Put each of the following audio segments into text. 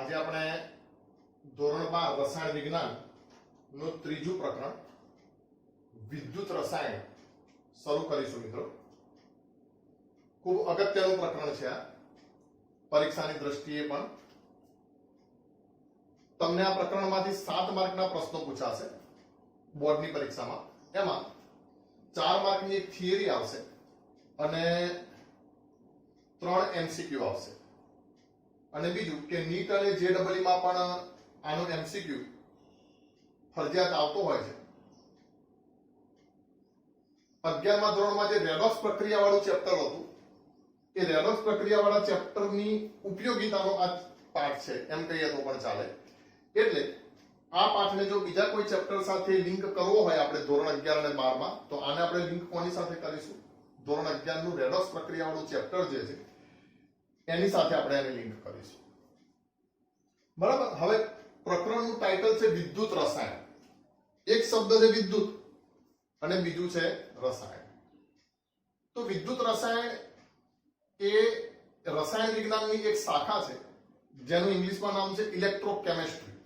આજે આપણે ધોરણ 12 રસાયણ વિજ્ઞાન નું ત્રીજું પ્રકરણ વિદ્યુત રસાયણ શરૂ કરીશું મિત્રો। ખૂબ અગત્યનું પ્રકરણ છે આ પરીક્ષાની દ્રષ્ટિએ પણ। તમને આ પ્રકરણમાંથી 7 માર્કના પ્રશ્નો પૂછાશે બોર્ડની પરીક્ષામાં। એમાં 4 માર્કની એક થિયરી આવશે અને 3 એમસીક્યુ આવશે। અને બીજું કે નીટ અને જેડબલઈ માં પણ આનો એમસીક્યુ ફરજિયાત આવતો હોય છે। 11મા ધોરણમાં જે રેડોક્સ પ્રક્રિયા વાળું ચેપ્ટર હતું એ રેડોક્સ પ્રક્રિયા વાળા ચેપ્ટરની ઉપયોગિતાનો આ પાઠ છે એમ કહીએ તો પણ ચાલે। એટલે આ પાઠને જો બીજા કોઈ ચેપ્ટર સાથે લિંક કરવો હોય આપણે ધોરણ 11 અને 12 માં તો આને આપણે લિંક કોની સાથે કરીશું? ધોરણ 11 નું રેડોક્સ પ્રક્રિયા વાળું ચેપ્ટર જે છે એની સાથે આપણે આને લિંક કરીશું। બરાબર। હવે પ્રકરણનું ટાઇટલ છે વિદ્યુત રસાયણ। એક શબ્દ છે વિદ્યુત અને બીજું છે રસાયણ। તો વિદ્યુત રસાયણ એ રસાયણ વિજ્ઞાનની એક શાખા છે જેનું ઇંગ્લિશમાં નામ છે ઇલેક્ટ્રોકેમિસ્ટ્રી।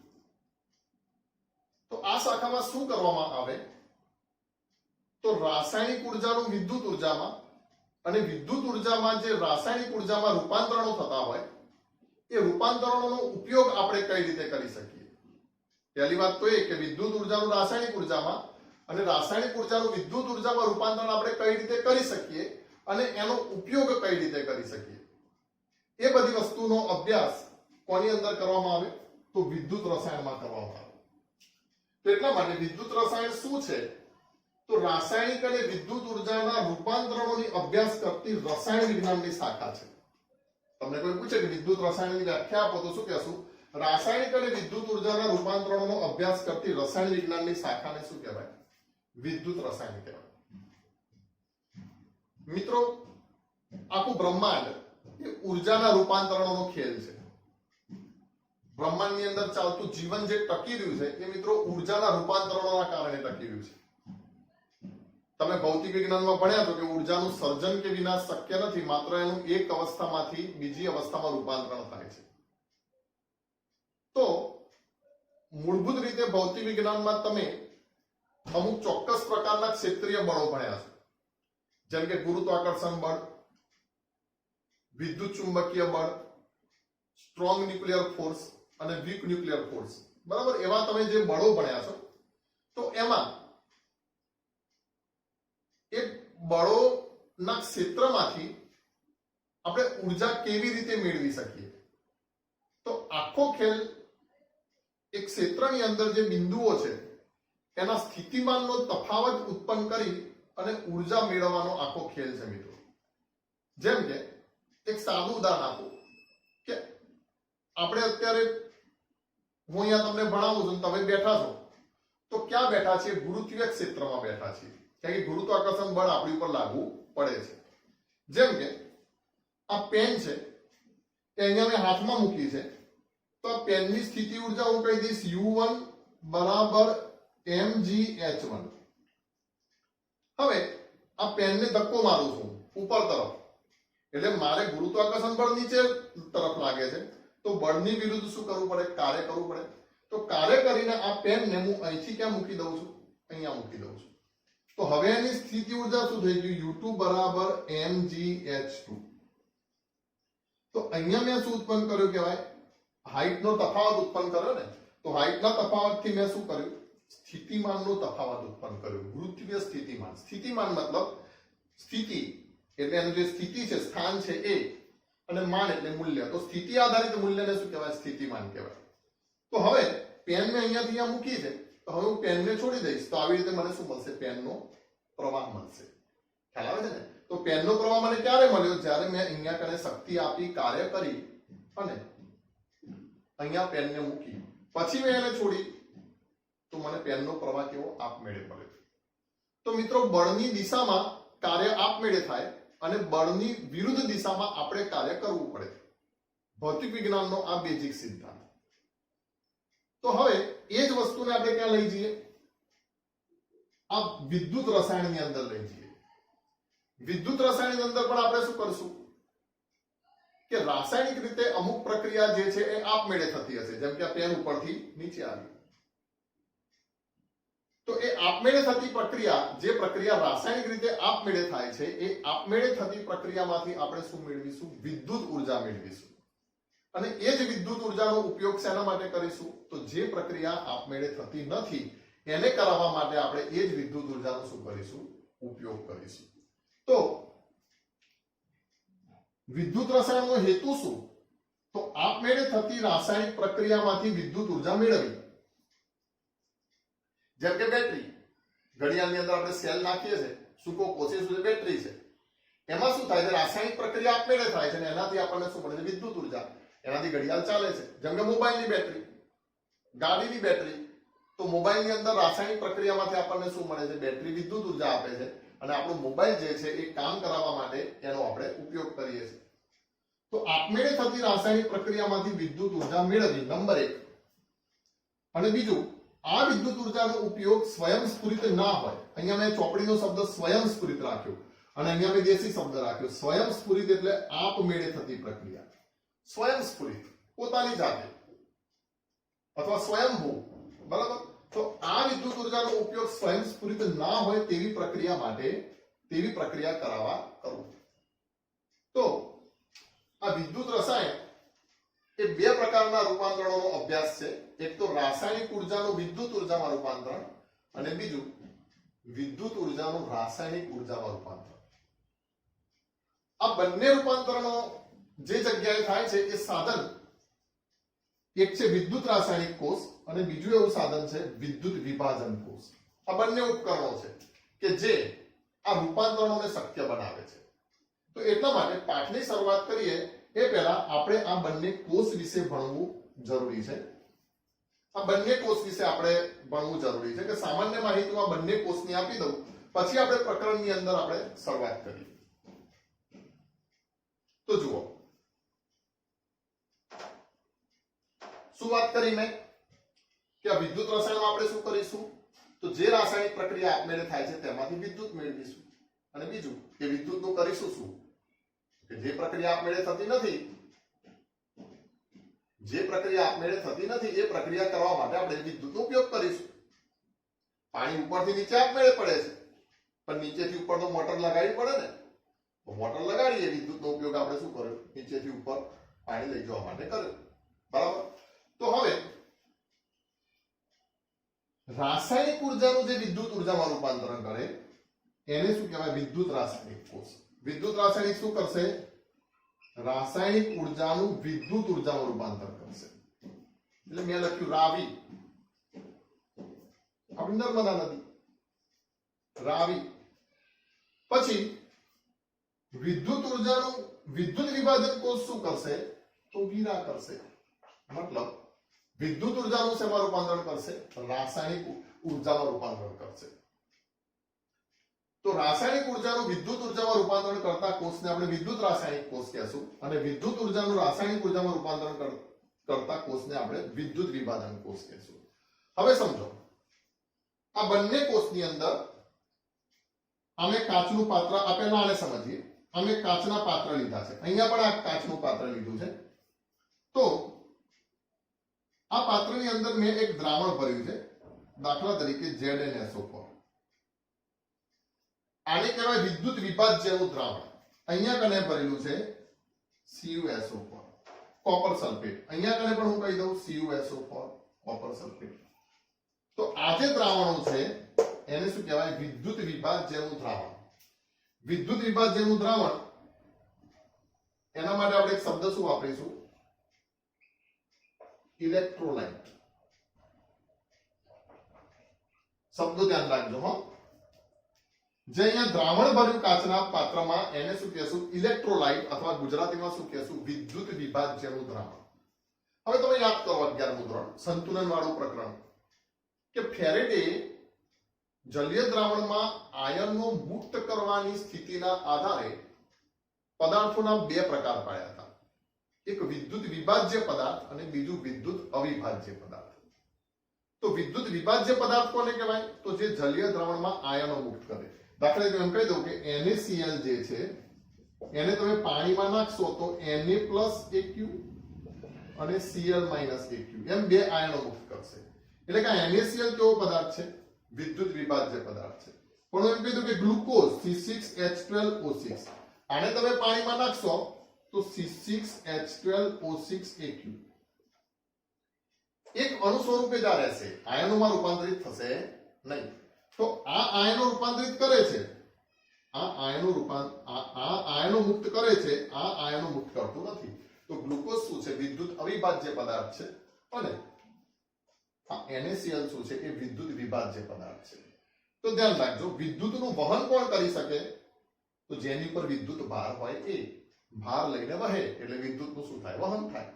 તો આ શાખામાં શું કરવામાં આવે તો રાસાયણિક ઉર્જાનું વિદ્યુત ઉર્જામાં અને વિદ્યુત ઉર્જામાં જે રાસાયણિક ઉર્જામાં રૂપાંતરણો થતા હોય એ રૂપાંતરણોનો ઉપયોગ આપણે કઈ રીતે કરી શકીએ। પહેલી વાત તો એ કે વિદ્યુત ઉર્જાનું રાસાયણિક ઉર્જામાં અને રાસાયણિક ઉર્જાનું વિદ્યુત ઉર્જામાં રૂપાંતરણ આપણે કઈ રીતે કરી શકીએ અને એનો ઉપયોગ કઈ રીતે કરી શકીએ એ બધી વસ્તુનો અભ્યાસ કોની અંદર કરવામાં આવે તો વિદ્યુત રસાયણમાં કરવામાં આવે। તો એટલા માટે વિદ્યુત રસાયણ શું છે તો રાસાયણિક અને વિદ્યુત ઉર્જાના રૂપાંતરણોની અભ્યાસ કરતી રસાયણ વિજ્ઞાનની શાખા છે। તમને કોઈ પૂછે કે વિદ્યુત રસાયણની વ્યાખ્યા આપો તો શું કહેશું? રાસાયણિક અને વિદ્યુત ઉર્જાના રૂપાંતરણોનો અભ્યાસ કરતી રસાયણ વિજ્ઞાનની શાખાને શું કહેવાય? વિદ્યુત રસાયણ કહેવાય। મિત્રો આખું બ્રહ્માંડ એ ઉર્જાના રૂપાંતરણોનો ખેલ છે। બ્રહ્માંડની અંદર ચાલતું જીવન જે ટકી રહ્યું છે એ મિત્રો ઉર્જાના રૂપાંતરણોના કારણે ટકી રહ્યું છે। તમે ભૌતિક વિજ્ઞાનમાં ભણ્યા છો કે ઉર્જાનું સર્જન કે વિનાશ શક્ય નથી, માત્ર એનું એક અવસ્થામાંથી બીજી અવસ્થામાં રૂપાંતરણ થાય છે। તો મૂળભૂત રીતે ભૌતિક વિજ્ઞાનમાં તમે અમુક ચોક્કસ પ્રકારના ક્ષેત્રીય બળો ભણ્યા છો, જેમ કે ગુરુત્વાકર્ષણ બળ, વિદ્યુત ચુંબકીય બળ, સ્ટ્રોંગ ન્યુક્લિયર ફોર્સ અને વીક ન્યુક્લિયર ફોર્સ। બરાબર। એવા તમે જે બળો ભણ્યા છો તો એમાં એ બળોના ક્ષેત્રમાંથી આપણે ઉર્જા કેવી રીતે મેળવી શકીએ તો આખો ખેલ એક ક્ષેત્રની અંદર જે બિંદુઓ છે એના સ્થિતિમાનનો તફાવત ઉત્પન્ન કરી અને ઉર્જા મેળવવાનો આખો ખેલ છે મિત્રો। જેમ કે એક સાદું ઉદાહરણ આપું કે આપણે અત્યારે હું અહીંયા તમને ભણાવું છું, તમે બેઠા છો તો ક્યાં બેઠા છીએ? ગુરુત્વીય ક્ષેત્રમાં બેઠા છીએ, કારણ કે ગુરુત્વાકર્ષણ બળ આપણી ઉપર લાગુ પડે છે। જેમ કે આ પેન છે એ અહીંયા મેં હાથમાં મૂકી છે તો આ પેનની સ્થિતિ ઉર્જા હું કહી દઈશ U1 બરાબર mgh1। હવે આ પેનને ધક્કો મારું છું ઉપર તરફ એટલે મારે ગુરુત્વાકર્ષણ બળ નીચે તરફ લાગે છે તો બળની વિરુદ્ધ શું કરવું પડે? કાર્ય કરવું પડે। તો કાર્ય કરીને આ પેનને હું અહીંથી ક્યાં મૂકી દઉં છું? અહીંયા મૂકી દઉં છું। તો હવે એની સ્થિતિ ઉર્જા શું થઈ ગઈ? U2 બરાબર mgh2। તો અહીંયા મેં શું ઉત્પન્ન કર્યું કહેવાય? હાઈટનો તફાવત ઉત્પન્ન કર્યો ને। તો હાઈટના તફાવતથી મેં શું કર્યું? સ્થિતિમાનનો તફાવત ઉત્પન્ન કર્યો, ગુરુત્વીય સ્થિતિમાન। સ્થિતિમાન મતલબ સ્થિતિ એટલે એનું જે સ્થિતિ છે, સ્થાન છે એ, અને માન એટલે મૂલ્ય। તો સ્થિતિ આધારિત મૂલ્યને શું કહેવાય? સ્થિતિમાન કહેવાય। તો હવે પેન મેં અહીંયાથી અહીંયા મૂકી છે તો હવે હું પેનને છોડી દઈશ તો આવી રીતે મને શું મળશે? પેનનો પ્રવાહ મળશે। ખ્યાલ આવે છે ને? તો પેનનો પ્રવાહ મને ક્યારે મળ્યો? જ્યારે મેં અહીંયા કને શક્તિ આપી, કાર્ય કરી અને અહીંયા પેનને મૂકી, પછી મેં એને છોડી તો મને પેનનો પ્રવાહ કેવો? આપમેળે મળે। તો મિત્રો બળની દિશામાં કાર્ય આપમેળે થાય અને બળની વિરુદ્ધ દિશામાં આપણે કાર્ય કરવું પડે। ભૌતિક વિજ્ઞાનનો આ બેઝિક સિદ્ધાંત। તો હવે એ જ વસ્તુને આપણે ક્યાં લઈ જઈએ? આ વિદ્યુત રસાયણની અંદર લઈ જઈએ। વિદ્યુત રસાયણની અંદર પણ આપણે શું કરશું? કે રાસાયણિક રીતે અમુક પ્રક્રિયા જે છે એ આપમેળે થતી હશે, જેમ કે આ પેન ઉપરથી નીચે આવી, તો એ આપમેળે થતી પ્રક્રિયા, જે પ્રક્રિયા રાસાયણિક રીતે આપમેળે થાય છે, એ આપમેળે થતી પ્રક્રિયામાંથી આપણે શું મેળવીશું? વિદ્યુત ઉર્જા મેળવીશું. અને એ જ વિદ્યુત ઉર્જાનો ઉપયોગ શેના માટે કરીશું? તો જે પ્રક્રિયા આપમેળે થતી નથી એને કરાવવા માટે આપણે એ જ વિદ્યુત ઉર્જાનો શું કરીશું? ઉપયોગ કરીશું. તો વિદ્યુત રસાયણનો હેતુ શું? તો આપમેળે થતી રાસાયણિક પ્રક્રિયામાંથી વિદ્યુત ઉર્જા મેળવવી. જેમ કે બેટરી, ઘડિયાળની અંદર આપણે સેલ નાખીએ છીએ, શું કહો કોશિશ છે બેટરી છે, એમાં શું થાય છે? રાસાયણિક પ્રક્રિયા આપમેળે થાય છે અને એનાથી આપણને શું મળે છે? વિદ્યુત ઉર્જા. એનાથી ઘડિયાળ ચાલે છે. જેમ કે મોબાઈલની બેટરી, ગાડીની બેટરી, તો મોબાઈલની અંદર રાસાયણિક પ્રક્રિયામાંથી આપણને શું મળે છે? બેટરી વિદ્યુત ઉર્જા આપે છે અને આપણો મોબાઈલ જે છે એ કામ કરાવવા માટે એનો આપણે ઉપયોગ કરીએ છીએ. તો આપમેળે થતી રાસાયણિક પ્રક્રિયામાંથી વિદ્યુત ઉર્જા મેળવવી, નંબર 1. અને બીજું, આ વિદ્યુત ઉર્જાનો ઉપયોગ સ્વયંસ્ફુરિત ના હોય. અહીંયા મેં ચોપડીનો શબ્દ સ્વયંસ્ફુરિત રાખ્યો અને અહીંયા મેં દેશી શબ્દ રાખ્યો. સ્વયંસ્ફુરિત એટલે આપમેળે થતી પ્રક્રિયા. સ્વયંસ્ફુરિત, પોતાની જાતે અથવા સ્વયંભૂ, બરાબર? તો આ વિદ્યુત ઉર્જાનો ઉપયોગ સ્વયંસ્ફુરિત ના હોય તેવી પ્રક્રિયા માટે, તેવી પ્રક્રિયા કરાવવા કરવું. તો આ વિદ્યુત રસાયણ એ બે પ્રકારના રૂપાંતરણોનો અભ્યાસ છે. એક તો રાસાયણિક ઉર્જાનું વિદ્યુત ઉર્જામાં રૂપાંતરણ અને બીજું વિદ્યુત ઉર્જાનું રાસાયણિક ઉર્જામાં રૂપાંતરણ. આ બંને રૂપાંતરણો જે જગ્યાએ થાય છે એ સાધન એક છે વિદ્યુત રાસાયણિક કોષ અને બીજું એવું સાધન છે વિદ્યુત વિભાજન કોષ. આ બંને ઉપકરણો છે કે જે આ રૂપાંતરણોને શક્ય બનાવે છે. તો એટલા માટે પાઠની શરૂઆત કરીએ એ પહેલા આપણે આ બંને કોષ વિશે ભણવું જરૂરી છે. આ બંને કોષ વિશે આપણે ભણવું જરૂરી છે કે સામાન્ય માહિતી આ બંને કોષની આપી દઉં, પછી આપણે પ્રકરણની અંદર આપણે શરૂઆત કરીએ. તો જુઓ, શું વાત કરી મેં કે આ વિદ્યુત રસાયણમાં આપણે શું કરીશું? તો જે રાસાયણિક પ્રક્રિયા આપમેળે થાય છે તેમાંથી વિદ્યુત મેળવીશું. અને બીજું કે વિદ્યુતનું કરીશું શું? કે જે પ્રક્રિયા આપમેળે થતી નથી, જે પ્રક્રિયા આપમેળે થતી નથી એ પ્રક્રિયા કરવા માટે આપણે વિદ્યુતનો ઉપયોગ કરીશું. પાણી ઉપરથી નીચે આપમેળે પડે છે, પણ નીચેથી ઉપર તો મોટર લગાડવી પડે ને. તો મોટર લગાડીએ, વિદ્યુતનો ઉપયોગ આપણે શું કર્યો? નીચેથી ઉપર પાણી લઈ જવા માટે કર્યો, બરાબર? તો હવે રાસાયણિક ઉર્જાનું જે વિદ્યુત ઉર્જામાં રૂપાંતરણ કરે એને શું કહેવાય? વિદ્યુત રાસાયણિક કોષ. વિદ્યુત રાસાયણિક શું કરશે? રાસાયણિક ઉર્જાનું વિદ્યુત ઉર્જામાં રૂપાંતર કરશે. એટલે મેં લખ્યું રાવી, આપણી નર્મદા નદી, રાવી. પછી વિદ્યુત ઉર્જાનું વિદ્યુત વિભાજન કોષ શું કરશે? તો વીરા કરશે. મતલબ વિદ્યુત ઉર્જાનું શેમાં રૂપાંતરણ કરશે? રાસાયણિક ઉર્જામાં રૂપાંતરણ કરશે. તો રાસાયણિક ઉર્જાનું વિદ્યુત ઉર્જામાં રૂપાંતરણ કરતા કોષને આપણે વિદ્યુત રાસાયણિક કોષ કહેશું અને વિદ્યુત ઉર્જાનું રાસાયણિક ઉર્જામાં રૂપાંતરણ કરતા કોષને આપણે વિદ્યુત વિભાજન કોષ કહેશું. હવે સમજો, આ બંને કોષની અંદર અમે કાચનું પાત્ર, આપેલા આને સમજીએ. અમે કાચના પાત્ર લીધા છે, અહીંયા પણ આ કાચનું પાત્ર લીધું છે. તો આ પાત્રની અંદર મેં એક દ્રાવણ ભર્યું છે, દાખલા તરીકે ZnSO4. આને કહેવાય વિદ્યુત વિભાજ્યનું દ્રાવણ. અહીંયા કને ભરેલું છે CuSO4, કોપર સલ્ફેટ. અહીંયા કને પણ હું કહી દઉં CuSO4, કોપર સલ્ફેટ. તો આ જે દ્રાવણો છે એને શું કહેવાય? વિદ્યુત વિભાજ્યનું દ્રાવણ. વિદ્યુત વિભાજ્યનું દ્રાવણ, એના માટે આપણે એક શબ્દ શું વાપરીશું? ઇલેક્ટ્રોલાઇટ. શબ્દો ધ્યાન રાખજો હો. જે અહીંયા દ્રાવણ ભર્યું કાચના પાત્રમાં એને શું કહેશું? ઇલેક્ટ્રોલાઇટ, અથવા ગુજરાતીમાં શું કહેશું? વિદ્યુત વિભાજ્યનું દ્રાવણ. હવે તમે યાદ કરો 11મું ધોરણ સંતુલન વાળું પ્રકરણ કે ફેરેડે જલીય દ્રાવણમાં આયનનો મુક્ત કરવાની સ્થિતિના આધારે પદાર્થોના બે પ્રકાર પાડ્યા હતા. એક વિદ્યુત વિભાજ્ય પદાર્થ અને બીજું વિદ્યુત અવિભાજ્ય પદાર્થ. તો વિદ્યુત વિભાજ્ય પદાર્થ કોને કહેવાય? તો જે જલીય દ્રાવણમાં આયનો મુક્ત કરે. દાખલા તરીકે એમ કહી દઉં કે NaCl જે છે એને તમે પાણીમાં નાખશો તો Na+Aq અને Cl -Aq એમ બે આયનો મુક્ત કરશે. એટલે કે NaCl કેવો પદાર્થ છે? વિદ્યુત વિભાજ્ય પદાર્થ છે. પણ એમ કીધું કે ગ્લુકોઝ C6H12O6 આને તમે પાણીમાં નાખશો તો C6H12O6Aq એક અણુ સ્વરૂપે જ રહેશે, આયનોમાં રૂપાંતરિત થશે નહીં. તો આ આયનો રૂપાંતરિત કરે છે, આ આયનો મુક્ત કરે છે, આ આયનો મુક્ત કરતું નથી. તો ગ્લુકોઝ શું છે? વિદ્યુત અવિભાજ્ય પદાર્થ છે. અને આ NaCl શું છે? એ વિદ્યુત વિભાજ્ય પદાર્થ છે. તો ધ્યાન રાખજો, વિદ્યુતનું વહન કોણ કરી શકે? તો જેની પર વિદ્યુત ભાર હોય એ ભાર લઈને વહે એટલે વિદ્યુતનું શું થાય? વહન થાય.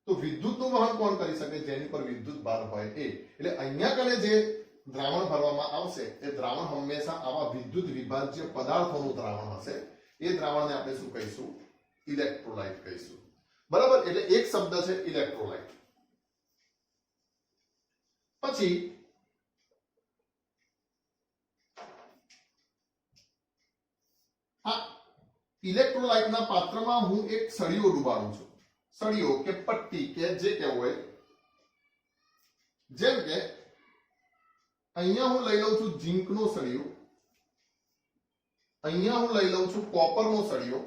તો વિદ્યુતનું વહન કોણ કરી શકે? જેની પર વિદ્યુત ભાર હોય એ. એટલે અહીંયા કને જે દ્રાવણ ભરવામાં આવશે એ દ્રાવણ હંમેશા આવા વિદ્યુત વિભાજ્ય પદાર્થોનું દ્રાવણ હશે. એ દ્રાવણને આપણે શું કહીશું? ઇલેક્ટ્રોલાઇટ કહીશું. બરાબર? એટલે એક શબ્દ છે ઇલેક્ટ્રોલાઇટ. પછી આ ઇલેક્ટ્રોલાઇટના પાત્રમાં હું એક સળિયો ડુબાડું છું. સળિયો કે પટ્ટી કે જે કહેવું હોય. જેમ કે અહીંયા હું લઈ લઉં છું ઝીંકનો સળિયો, અહીંયા હું લઈ લઉં છું કોપરનો સળિયો,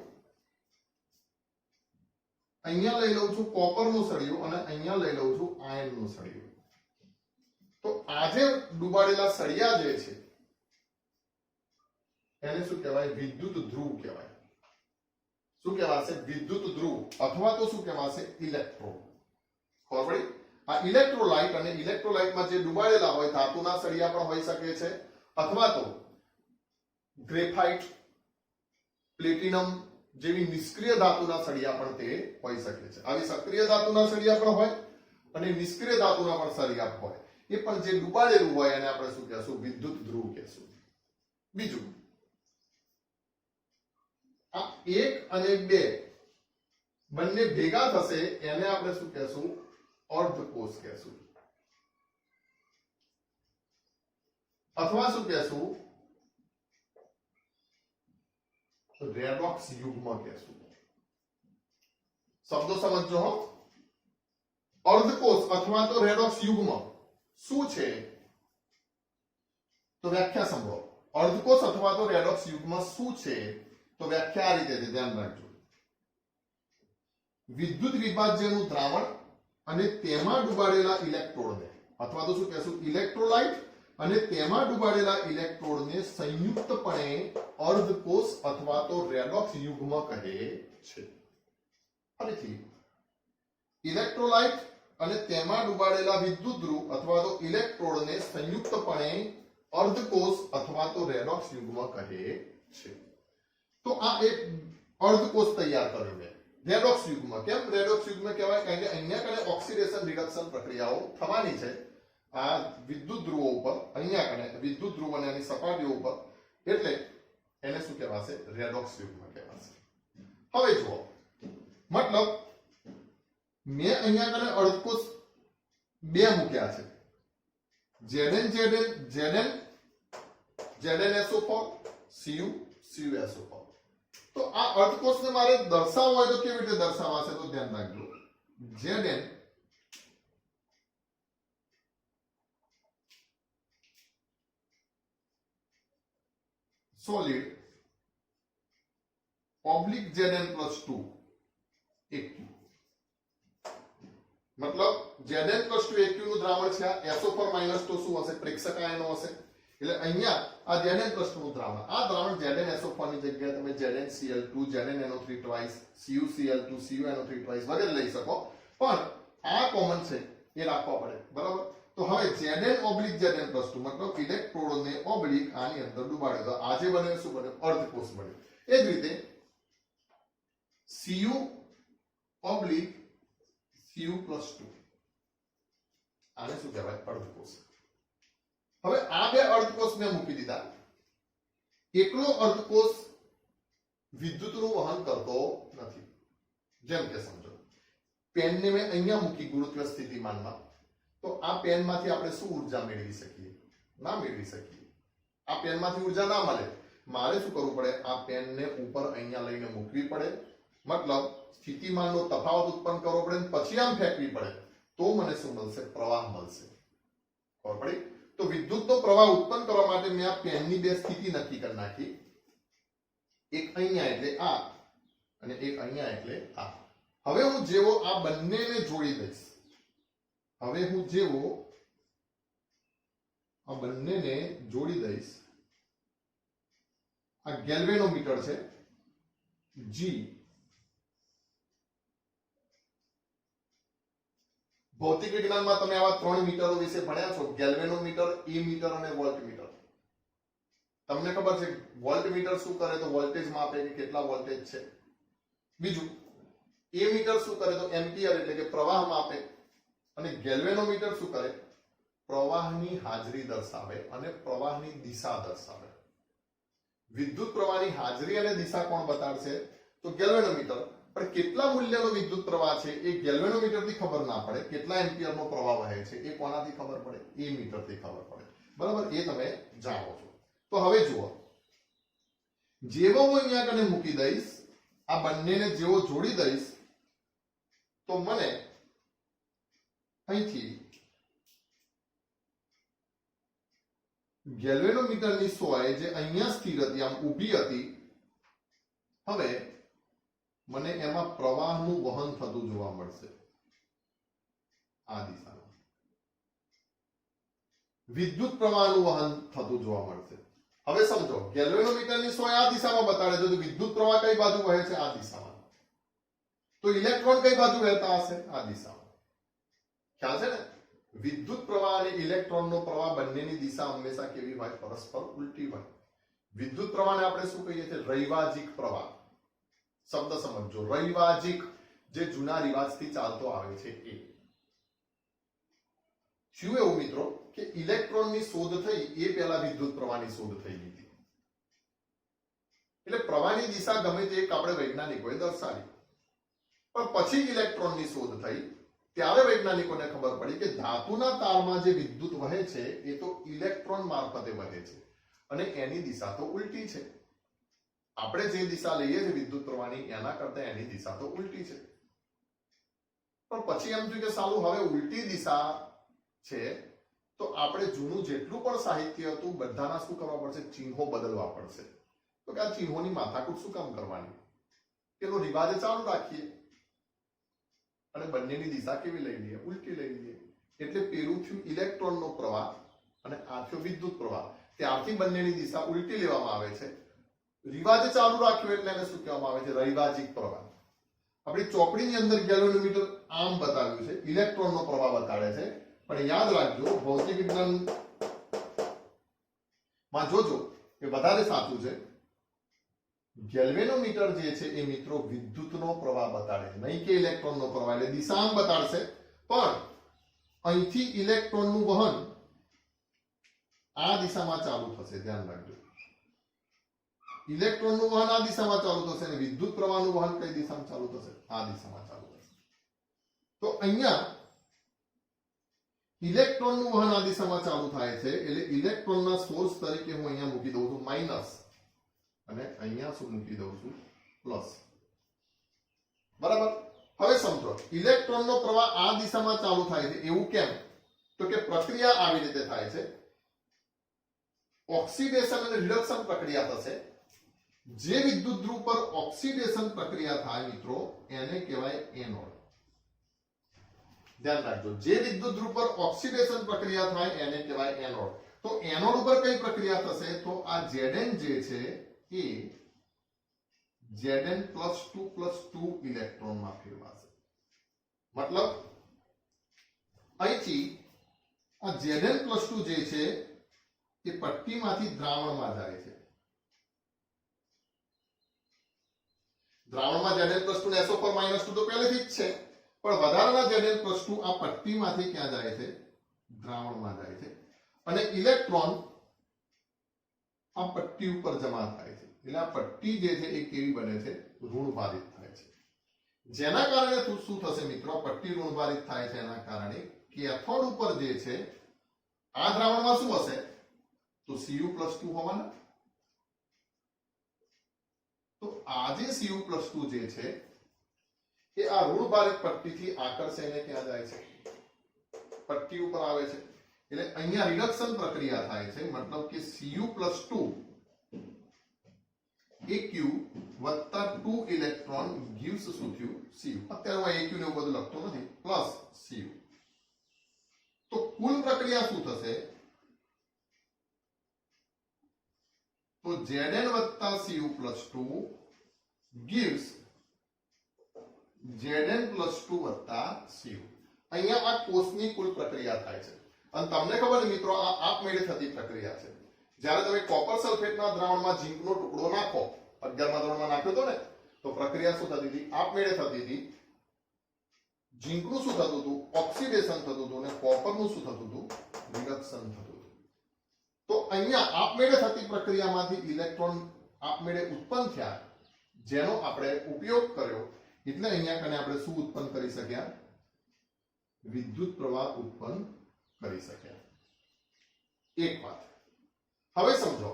અહીંયા લઈ લઉં છું કોપરનો સળિયો અને અહીંયા લઈ લઉં છું આયર્નનો સળિયો. તો આજે ડુબાડેલા સળિયા જે છે એને શું કહેવાય? વિદ્યુત ધ્રુવ કહેવાય. શું કહેવાશે? વિદ્યુત ધ્રુવ અથવા તો શું કહેવાશે? ઇલેક્ટ્રોડ. ખબર પડી? આ ઇલેક્ટ્રોલાઇટ અને ઇલેક્ટ્રોલાઇટમાં જે ડુબાડેલા હોય ધાતુના સળિયા પણ હોઈ શકે છે, અથવા તો ગ્રેફાઇટ, પ્લેટિનમ જેવી નિષ્ક્રિય ધાતુના સળિયા પણ તે હોઈ શકે છે. આવી સક્રિય ધાતુના સળિયા પણ હોય અને નિષ્ક્રિય ધાતુના પણ સળિયા હોય. એ પણ જે ડુબાડેલું હોય એને આપણે શું કહેશું? વિદ્યુત ધ્રુવ કહેશું. બીજું, આ 1 અને 2 બંને ભેગા થશે એને આપણે શું કહેશું? અર્ધકોષ કહેશું. અથવા શું કહેશું? રેડોક્સ યુગ્મ કહેશું. શબ્દો સમજો હો. અર્ધકોષ અથવા તો રેડોક્સ યુગ્મ શું છે? તો વ્યાખ્યા સાંભળો. અર્ધકોષ અથવા તો રેડોક્સ યુગ્મ શું છે? તો વ્યાખ્યા આ રીતે છે, ધ્યાન રાખજો. વિદ્યુત વિભાજ્યનું દ્રાવણ અને તેમાં ડુબાડેલા ઇલેક્ટ્રોડને, અથવા તો શું કહેશું? ઇલેક્ટ્રોલાઇટ અને તેમાં ડુબાડેલા ઇલેક્ટ્રોડને સંયુક્તપણે અર્ધકોષ અથવા તો રેડોક્સ યુગ્મ કહે છે. ફરીથી, ઇલેક્ટ્રોલાઇટ અને તેમાં ડુબાડેલા વિદ્યુત ધ્રુવ અથવા તો ઇલેક્ટ્રોડને સંયુક્તપણે અર્ધકોષ અથવા તો રેડોક્સ યુગ્મ કહે છે. તો આ એક અર્ધકોષ તૈયાર કર્યો છે. રેડોક્સ યુગ્મ. કેમ રેડોક્સ યુગ્મ કહેવાય? કારણ કે અહીંયા કને ઓક્સિડેશન રિડક્શન પ્રક્રિયાઓ થવાની છે આ વિદ્યુત ધ્રુવો ઉપર, અહીંયા કને વિદ્યુત ધ્રુવ અને એની સપાટીઓ ઉપર. એટલે એને શું કહેવાશે? રેડોક્સ યુગ્મ કહેવાશે. હવે જુઓ, મતલબ મેં અહીંયા કને અર્ધકોષ બે મૂક્યા છે. ZnSO4, CuSO4. તો આ અર્ધકોષને મારે દર્શાવવો હોય તો કેવી રીતે દર્શાવાશે? તો ધ્યાન રાખજો. Zn solid oblique Zn+2 Aq. મતલબ Zn+2 Aq નું દ્રાવણ છે. આ SO4- તો શું હશે? પ્રેક્ષક આયનો હશે. એટલે અહીંયા આ Zn+2 નું દ્રાવણ, આ દ્રાવણ ZnSO4 ની જગ્યાએ તમે ZnCl2, ZnNO3 twice, CuCl2, CuNO3 twice વગેરે લઈ શકો. પણ આ કોમન છે એ રાખવા પડે. બરાબર? તો હવે Zn/Zn+2 મતલબ ઇલેક્ટ્રોડને ઓબ્લિક આની અંદર ડુબાડ્યો. તો આજે બને શું બને? અર્ધકોષ બન્યો. એ જ રીતે Cu/Cu+2 આને શું કહેવાય? અર્ધકોષ. હવે આ બે અર્ધકોષ મેં મૂકી દીધા. એકલો અર્ધકોષ વિદ્યુતનું વહન કરતો નથી. જેમ કે સમજો, પેનને મેં અહીંયા મૂકી ગુરુત્વ સ્થિતિમાનમાં, તો આ પેનમાંથી આપણે શું ઉર્જા મેળવી શકીએ? ના મેળવી શકીએ. આ પેનમાંથી ઉર્જા ના મળે. મારે શું કરવું પડે, આ પેનને ઉપર અહીંયા લઈને મૂકવી પડે, મતલબ સ્થિતિમાનનો તફાવત ઉત્પન્ન કરવો પડે, પછી આમ ફેંકવી પડે, તો મને શું મળશે, પ્રવાહ મળશે. ખબર પડી? તો વિદ્યુતનો પ્રવાહ ઉત્પન્ન કરવા માટે મેં આ પેનની બે સ્થિતિ નક્કી કરી નાખી, એક અહીંયા એટલે આ અને એક અહીંયા એટલે આ. હવે હું જેવો આ બંનેને જોડી દઈશ, હવે હું જેવો આ બંનેને જોડી દઈશ, આ ગેલ્વેનોમીટર છે G, ભૌતિક વિજ્ઞાનમાં તમે આવા 3 મીટરો વિશે ભણ્યા છો, ગેલ્વેનોમીટર, મીટર અને વોલ્ટમીટર. તમને ખબર છે વોલ્ટમીટર શું કરે, તો વોલ્ટેજ માપે કે કેટલા વોલ્ટેજ છે. બીજું મીટર શું કરે, તો એમ્પિયર એટલે કે પ્રવાહ માપે. અને ગેલ્વેનોમીટર શું કરે, પ્રવાહની હાજરી દર્શાવે અને પ્રવાહની દિશા દર્શાવે. વિદ્યુત પ્રવાહની હાજરી અને દિશા કોણ બતાડશે, તો ગેલ્વેનોમીટર. પણ કેટલા મૂલ્યનો વિદ્યુત પ્રવાહ છે એ ગેલ્વેનોમીટરથી ખબર ના પડે, કેટલા એમ્પિયરનો પ્રવાહ વહે છે એ કોનાથી ખબર પડે, મીટરથી ખબર પડે. બરાબર, એ તમે જાણો છો. તો હવે જુઓ, જેવો હું અહીંયા કને મૂકી દઈશ, આ બંનેને જેવો જોડી દઈશ, તો મને અહીંથી ગેલ્વેનોમીટરની સોય જે અહીંયા સ્થિર હતી, આમ ઊભી હતી, હવે મને એમાં પ્રવાહનું વહન થતું જોવા મળશે આ દિશામાં. વિદ્યુત પ્રવાહનું વહન થતું જોવા મળશે. હવે સમજો, ગેલ્વેનોમીટરની સોય આ દિશામાં બતાડે છે, તો વિદ્યુત પ્રવાહ કઈ બાજુ વહે છે, આ દિશામાં. તો ઇલેક્ટ્રોન કઈ બાજુ વહેતા હશે, આ દિશામાં. ખ્યાલ છે ને? વિદ્યુત પ્રવાહ અને ઇલેક્ટ્રોનનો પ્રવાહ બંનેની દિશા હંમેશા કેવી હોય, પરસ્પર ઉલટી હોય. વિદ્યુત પ્રવાહને આપણે શું કહીએ છીએ, રૈવાજિક પ્રવાહ. શબ્દ સમજો, રૈવાજિક, જે જૂના રિવાજથી ચાલતો આવે છે એ. શું એવું મિત્રો કે ઇલેક્ટ્રોનની શોધ થઈ એ પહેલા વિદ્યુત પ્રવાહની શોધ થઈ ગઈ હતી. એટલે પ્રવાહની દિશા ગમે તે એક આપણે વૈજ્ઞાનિકોએ દર્શાવી. પણ પછી ઇલેક્ટ્રોનની શોધ થઈ ત્યારે વૈજ્ઞાનિકોને ખબર પડી કે ધાતુના તારમાં જે વિદ્યુત વહે છે એ તો ઇલેક્ટ્રોન મારફતે વહે છે અને એની દિશા તો ઉલટી છે. આપણે જે દિશા લઈએ છીએ વિદ્યુત પ્રવાહની, એના કરતા એની દિશા તો ઉલટી છે. પણ પછી એમ થયું કે સાલું, હવે ઉલટી દિશા છે તો આપણે જૂનું જેટલું પણ સાહિત્ય હતું બધાના શું કરવા પડશે, ચિહ્નો બદલવા પડશે. તો કે આ ચિહ્નોની માથાકૂટ શું કામ કરવાની, પેલો રિવાજ ચાલુ રાખીએ અને બંનેની દિશા કેવી લઈ લઈએ, ઉલટી લઈ લઈએ. એટલે પેલું થયું ઇલેક્ટ્રોનનો પ્રવાહ અને આ થયો વિદ્યુત પ્રવાહ. ત્યારથી બંનેની દિશા ઉલટી લેવામાં આવે છે. રિવાજ ચાલુ રાખ્યો એટલે એને શું કહેવામાં આવે છે, રૈવાજિક પ્રવાહ. આપણી ચોપડીની અંદર ગેલ્વેનોમીટર આમ બતાવ્યું છે, ઇલેક્ટ્રોનનો પ્રવાહ બતાડે છે. પણ યાદ રાખજો, ભૌતિક વિજ્ઞાનમાં જોજો કે વધારે સાચું છે. ગેલ્વેનોમીટર જે છે એ મિત્રો વિદ્યુતનો પ્રવાહ બતાડે છે, નહીં કે ઇલેક્ટ્રોનનો પ્રવાહ. એટલે દિશા આમ બતાડશે, પણ અહીંથી ઇલેક્ટ્રોનનું વહન આ દિશામાં ચાલુ થશે. ધ્યાન રાખજો, ઇલેક્ટ્રોનનું વહન આ દિશામાં ચાલુ થશે અને વિદ્યુત પ્રવાહનું વહન કઈ દિશામાં ચાલુ થશે, આ દિશામાં ચાલુ થશે. તો અહીંયા ઇલેક્ટ્રોનનું વહન આ દિશામાં ચાલુ થાય છે, એટલે ઇલેક્ટ્રોનના સોર્સ તરીકે હું અહીંયા મૂકી દઉં છું માઇનસ, અને અહીંયા શું મૂકી દઉં છું, પ્લસ. બરાબર. હવે સમજો, ઇલેક્ટ્રોનનો પ્રવાહ આ દિશામાં ચાલુ થાય છે. એવું કેમ? તો કે પ્રક્રિયા આવી રીતે થાય છે, ઓક્સિડેશન અને રિડક્શન પ્રક્રિયા થશે. જે વિદ્યુત ધ્રુવ પર ઓક્સિડેશન પ્રક્રિયા થાય મિત્રો, એને કહેવાય એનોડ. ધ્યાન રાખજો, જે વિદ્યુત ધ્રુવ પર ઓક્સિડેશન પ્રક્રિયા થાય એને કહેવાય એનોડ. તો એનોડ ઉપર કઈ પ્રક્રિયા થશે, તો આ Zn જે છે એ Zn+2+2 ઇલેક્ટ્રોનમાં ફેરવાશે. મતલબ અહીંથી આ Zn+2 જે છે એ પટ્ટીમાંથી દ્રાવણમાં જાય છે. દ્રાવણમાં Zn+2 ને SO4-2 તો પહેલેથી જ છે, પણ વધારાના Zn+2 આ પટ્ટીમાંથી ક્યાં જાય છે, દ્રાવણમાં જાય છે. અને ઇલેક્ટ્રોન આ પટ્ટી ઉપર જમા થાય છે. એટલે આ પટ્ટી જે છે એ કેવી બને છે, ઋણભારિત થાય છે. જેના કારણે શું થશે મિત્રો, પટ્ટી ઋણભારિત થાય છે એના કારણે કેથોડ ઉપર જે છે આ દ્રાવણમાં શું હશે, તો Cu+2 હોવાના. તો આ જે Cu+2 જે છે એ આ ઋણભારિત પટ્ટીથી આકર્ષાઈને ક્યાં જાય છે? પટ્ટી ઉપર આવે છે. એટલે અહીંયા રિડક્શન પ્રક્રિયા થાય છે, મતલબ કે Cu+2 AQ વત્તા 2 ઇલેક્ટ્રોન gives શું થયું? Cu. અત્યારે હું AQ ને એવું બધું લખતો નથી, પ્લસ Cu. તો કુલ પ્રક્રિયા શું થશે? તો Zn વત્તા Cu+2 gives Zn+2 વત્તા Cu. અહીંયા આ કોષની કુલ પ્રક્રિયા થાય છે. અને તમને ખબર છે મિત્રો, આ આપમેળે થતી પ્રક્રિયા છે. જ્યારે તમે કોપર સલ્ફેટના દ્રાવણમાં ઝીંકનો ટુકડો નાખો, 11મા ધોરણમાં નાખ્યો હતો ને, તો પ્રક્રિયા શું થતી હતી? આપમેળે થતી હતી. ઝીંકનું શું થતું હતું? ઓક્સિડેશન થતું હતું, અને કોપરનું શું થતું હતું? રિડક્શન થતું હતું. તો અહીંયા આપમેળે થતી પ્રક્રિયામાંથી ઇલેક્ટ્રોન આપમેળે ઉત્પન્ન થયા, જેનો આપણે ઉપયોગ કર્યો. એટલે અહીંયા કને આપણે શું ઉત્પન્ન કરી શક્યા? વિદ્યુત પ્રવાહ ઉત્પન્ન કરી શક્યા. એક વાત હવે સમજો,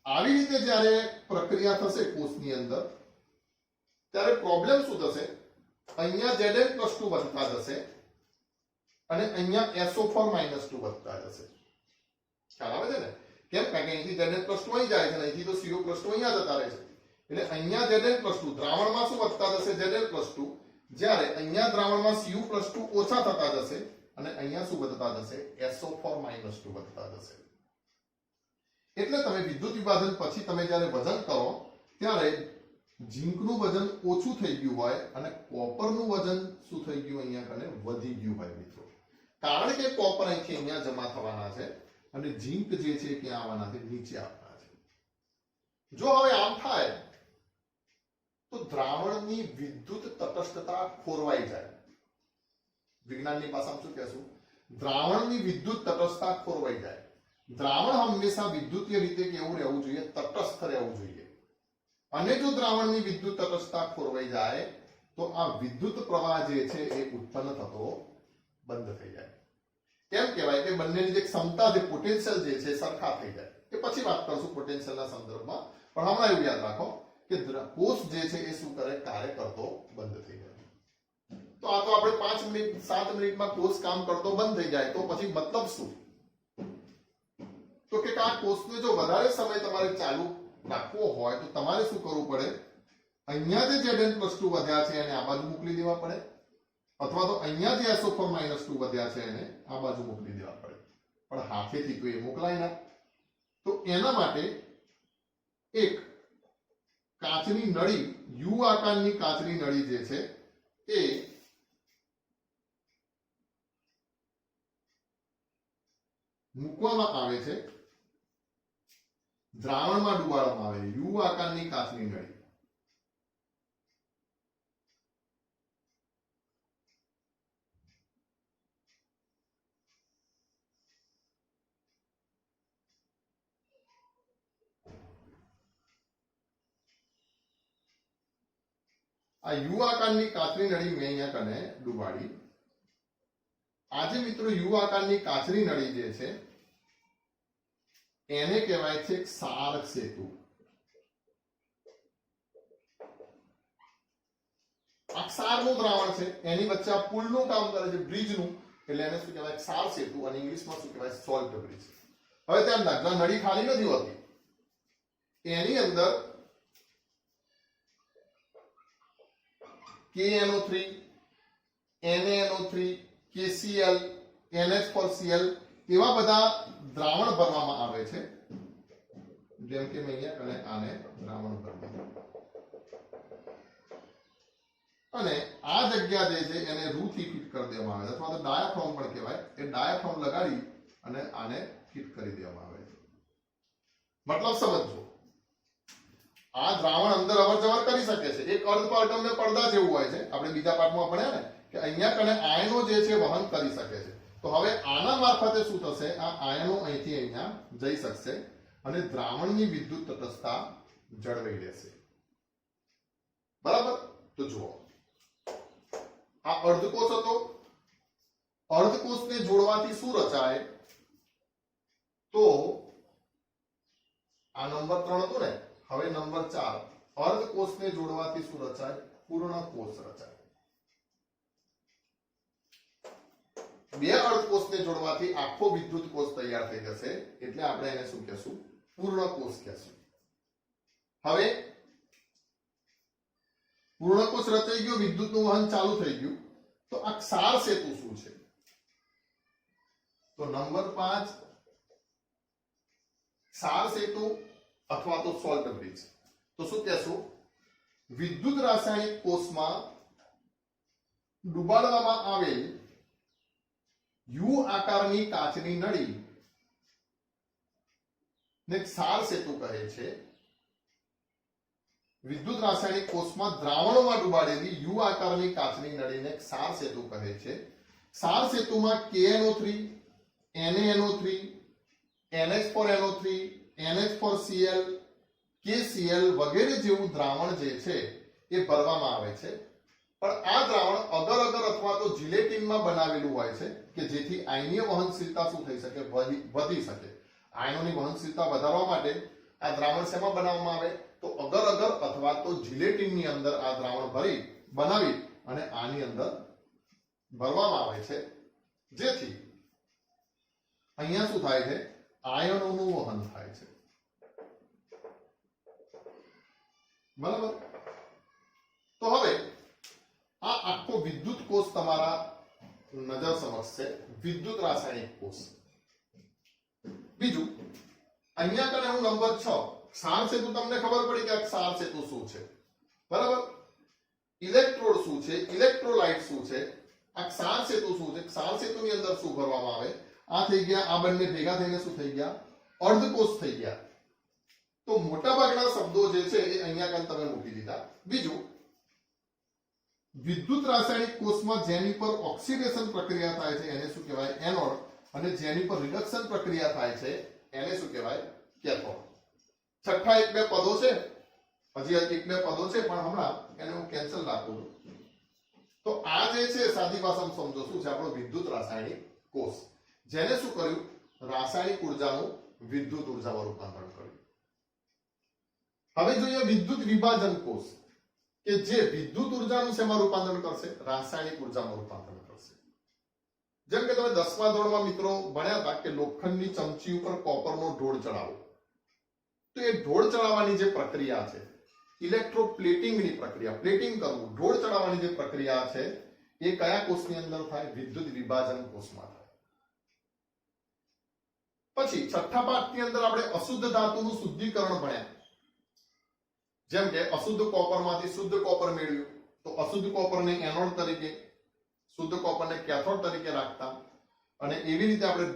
આવી રીતે જ્યારે પ્રક્રિયા થશે કોષની અંદર, ત્યારે પ્રોબ્લેમ શું થશે? અહીંયા Zn+2 વધતા જશે અને અહીંયા SO4-2 વધતા જશે. ખ્યાલ આવે છે ને? કેમ? કારણ કે અહીંથી Zn+2 અહીં જાય છે, અહીંથી તો Cu+2 અહીંયા જતા રહે છે. એટલે અહીંયા Zn+2 દ્રાવણમાં શું વધતા જશે? Zn+2. જ્યારે અહીંયા દ્રાવણમાં Cu+2 ઓછા થતા જશે અને અહીંયા શું વધતા જશે? SO4-2 વધતા જશે. એટલે તમે વિદ્યુત વિભાજન પછી તમે જ્યારે વજન કરો ત્યારે ઝીંકનું વજન ઓછું થઈ ગયું હોય અને કોપરનું વજન શું થઈ ગયું? અહીંયા કને વધી ગયું હોય મિત્રો. કારણ કે કોપર અહીંથી અહીંયા જમા થવાના છે અને ઝીંક જે છે ક્યાં આવવાના છે? નીચે આવવાના છે. જો હવે આમ થાય તો દ્રાવણની વિદ્યુત તટસ્થતા ખોરવાઈ જાય. વિજ્ઞાનની ભાષામાં શું કહેશું? દ્રાવણની વિદ્યુત તટસ્થતા ખોરવાઈ જાય. દ્રાવણ હંમેશા વિદ્યુતીય રીતે કેવું રહેવું જોઈએ? તટસ્થ રહેવું જોઈએ. અને જો દ્રાવણની વિદ્યુત તટસ્થતા ખોરવાઈ જાય તો આ વિદ્યુત પ્રવાહ જે છે એ ઉત્પન્ન થતો બંધ થઈ જાય. કેમ કહેવાય કે બંનેની જે ક્ષમતા, જે પોટેન્શિયલ જે છે સરખા થઈ જાય. એ પછી વાત કરશું પોટેન્શિયલના સંદર્ભમાં, પણ હમણાં એવું યાદ રાખો કે કોષ જે છે એ શું કરે? કાર્ય કરતો બંધ થઈ જાય. તો આ તો આપણે 5 મિનિટ 7 મિનિટમાં કોષ કામ કરતો બંધ થઈ જાય તો પછી મતલબ શું? તો કે આ કોષને જો વધારે સમય તમારે ચાલુ રાખવો હોય તો તમારે શું કરવું પડે? અહીંયા જે Zn+2 વધ્યા છે એને આ બાજુ મોકલી દેવા પડે, અથવા તો અહીંયા જે SO4-2 વધ્યા છે એને આ બાજુ મોકલી દેવા પડે. પણ હાથેથી તો એ મોકલાય ના. તો એના માટે એક કાચની નળી, યુ આકારની કાચની નળી જે છે એ મૂકવામાં આવે છે, દ્રાવણમાં ડુબાડવામાં આવે છે. યુ આકારની કાચની નળી. આ યુ આકારની કાચની નળી મેં અહીંયા કને ડુબાડી. આજે મિત્રો યુ આકારની કાચની નળી જે છે એને કહેવાય છે ક્ષારક સેતુ. આ ક્ષારનું દ્રાવણ છે, એની વચ્ચે આ પુલનું કામ કરે છે, બ્રિજનું. એટલે એને શું કહેવાય? ક્ષાર સેતુ. અને ઇંગ્લિશમાં શું કહેવાય? Salt bridge. હવે ધ્યાન રાખજો, નળી ખાલી નથી હોતી. એની અંદર KNO3, NaNO3, KCl, NH4Cl એવા બધા દ્રાવણ ભરવામાં આવે છે. જેમ કે મેં અહીંયા કને આને દ્રાવણ ભરવાનું, અને આ જગ્યા જે છે એને રૂથી ફિટ કરી દેવામાં આવે છે, અથવા તો ડાયાફ્રામ પણ કહેવાય. એ ડાયાફ્રામ લગાડી અને આને ફિટ કરી દેવામાં આવે છે. મતલબ સમજો, આ દ્રાવણ અંદર અવર જવર કરી શકે છે. એક અર્ધપારગમ ને પડદા જેવું હોય છે, આપણે બીજા પાઠમાં ભણ્યા ને કે અહીંયા કને આયનો જે છે વહન કરી શકે છે. તો હવે આના મારફતે શું થશે? આ આયનો અહીંથી અહીંયા જઈ શકશે અને દ્રાવણની વિદ્યુત તટસ્થતા જળવાઈ રહેશે. બરાબર? તો જુઓ, આ અર્ધકોષ હતો. અર્ધકોષને જોડવાથી શું રચાય? તો આ નંબર 3 હતો ને, હવે નંબર 4 અર્ધકોષને જોડવાથી શું રચાય? પૂર્ણ કોષ રચાય. બે અર્ધકોષને જોડવાથી આખો વિદ્યુત કોષ તૈયાર થઈ જશે, એટલે આપણે એને શું કહેશું? પૂર્ણ કોષ કહેશું. હવે પૂર્ણ કોષ રચાઈ ગયો, વિદ્યુતનું વહન ચાલુ થઈ ગયું, તો આ ક્ષાર સેતુ શું છે? તો નંબર 5 ક્ષાર સેતુ અથવા તો સોલ્ટ બ્રિજ. તો શું કહેશું? વિદ્યુત રાસાયણિક કોષમાં ડુબાડવામાં આવેલ યુ આકારની કાચની નળી ને ક્ષાર સેતુ કહે છે. વિદ્યુત રાસાયણિક કોષમાં દ્રાવણમાં ડુબાડેલી યુ આકારની કાચની નળીને ક્ષાર સેતુ કહે છે. ક્ષાર સેતુમાં KNO3, NaNO3, NH4NO3, NH4Cl, KCl વગેરે જેવું દ્રાવણ જે છે એ ભરવામાં આવે છે. પણ આ દ્રાવણ અગર અગર અથવા તો જિલેટિનમાં બનાવેલું હોય છે કે જેથી આયનીય વહનશીલતા શું થઈ શકે? વધી શકે. આયનોની વહનશીલતા વધારવા માટે આ દ્રાવણ શેમાં બનાવવામાં આવે? તો અગર અગર અથવા તો જિલેટિનની અંદર આ દ્રાવણ બનાવી અને આની અંદર ભરવામાં આવે છે, જેથી અહીંયા શું થાય છે? આયનોનું વહન થાય છે. બરાબર. તો હવે આ આખો વિદ્યુત કોષ તમારા નજર સમક્ષ છે, વિદ્યુત રાસાયણિક કોષ. બીજું અહીંયા કને હું નંબર 6 ક્ષાર સેતુ, તમને ખબર પડી કે આ ક્ષાર સેતુ શું છે. બરાબર. ઇલેક્ટ્રોડ શું છે? ઇલેક્ટ્રોલાઇટ શું છે? આ ક્ષાર સેતુ શું છે? ક્ષાર સેતુની અંદર શું ભરવામાં આવે? આ થઈ ગયા, આ બંને ભેગા થઈને શું થઈ ગયા? અર્ધકોષ થઈ ગયા. તો મોટા ભાગના શબ્દો જે છે એ અહીંયા કાન તમે મૂકી દીધા. બીજું વિદ્યુત રાસાયણિક કોષમાં જેની પર ઓક્સિડેશન પ્રક્રિયા થાય છે એને શું કહેવાય? એનોડ. અને જેની પર રિડક્શન પ્રક્રિયા થાય છે એને શું કહેવાય? કેથોડ. છઠ્ઠા એક બે પદો છે, હજી એક બે પદો છે પણ હમણાં એને હું કેન્સલ રાખું છું. તો આ જે છે સાદી ભાષામાં સમજો શું છે? આપણો વિદ્યુત રાસાયણિક કોષ, જેને શું કર્યું? રાસાયણિક ઉર્જાનું વિદ્યુત ઉર્જામાં રૂપાંતરણ કર્યું. હવે જોઈએ વિદ્યુત વિભાજન કોષ, કે જે વિદ્યુત ઉર્જાનું શેમાં રૂપાંતરણ કરશે? રાસાયણિક ઉર્જામાં રૂપાંતરણ કરશે. જેમ કે તમે 10મા ધોરણમાં મિત્રો ભણ્યા હતા કે લોખંડની ચમચી ઉપર કોપરનો ઢોળ ચડાવો, તો એ ઢોળ ચડાવવાની જે પ્રક્રિયા છે, ઇલેક્ટ્રોપ્લેટિંગની પ્રક્રિયા, પ્લેટિંગ કરવું, ઢોળ ચડાવવાની જે પ્રક્રિયા છે એ કયા કોષની અંદર થાય? વિદ્યુત વિભાજન કોષમાં થાય. પછી છઠ્ઠા પાઠની અંદર આપણે અશુદ્ધ ધાતુનું શુદ્ધિકરણ ભણ્યા. જેમ કે અશુદ્ધ કોપરમાંથી શુદ્ધ કોપર મેળવ્યું, તો અશુદ્ધ કોપરને એનોડ તરીકે, શુદ્ધ કોપરને કેથોડ તરીકે રાખતા અને એવી રીતે આપણે